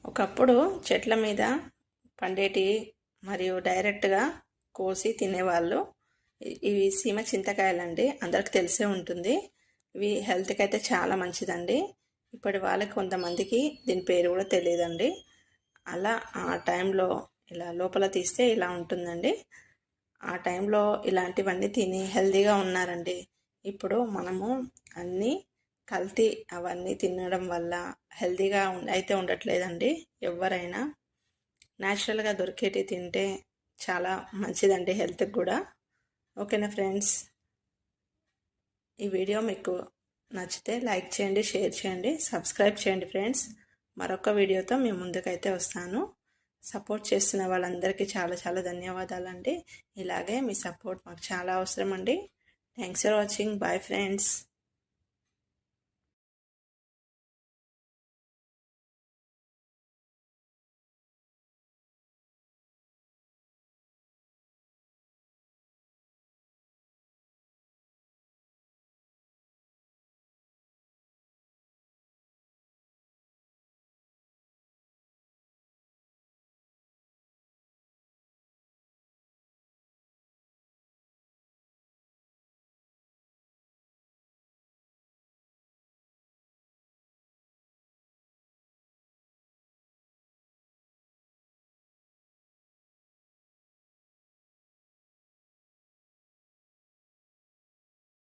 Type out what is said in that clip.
ఒకప్పుడు చెట్ల మీద పండేటి మరియు డైరెక్ట్గా కోసి తినేవాళ్ళు. ఇవి సీమ చింతకాయలండి, అందరికి తెలిసే ఉంటుంది. ఇవి హెల్త్కి అయితే చాలా మంచిదండి. ఇప్పటి వాళ్ళకి కొంతమందికి దీని పేరు కూడా తెలియదండి. అలా ఆ టైంలో ఇలా లోపల తీస్తే ఇలా ఉంటుందండి. ఆ టైంలో ఇలాంటివన్నీ తిని హెల్తీగా ఉన్నారండి. ఇప్పుడు మనము అన్నీ కల్తీ అవన్నీ తినడం వల్ల హెల్తీగా అయితే ఉండట్లేదండి. ఎవరైనా న్యాచురల్గా దొరికేటి తింటే చాలా మంచిదండి హెల్త్కి కూడా. ఓకేనా ఫ్రెండ్స్, ఈ వీడియో మీకు నచ్చితే లైక్ చేయండి, షేర్ చేయండి, సబ్స్క్రైబ్ చేయండి ఫ్రెండ్స్. మరొక వీడియోతో మీ ముందుకైతే వస్తాను. సపోర్ట్ చేస్తున్న వాళ్ళందరికీ చాలా చాలా ధన్యవాదాలండి. ఇలాగే మీ సపోర్ట్ మాకు చాలా అవసరం అండి. Thanks for watching. Bye friends.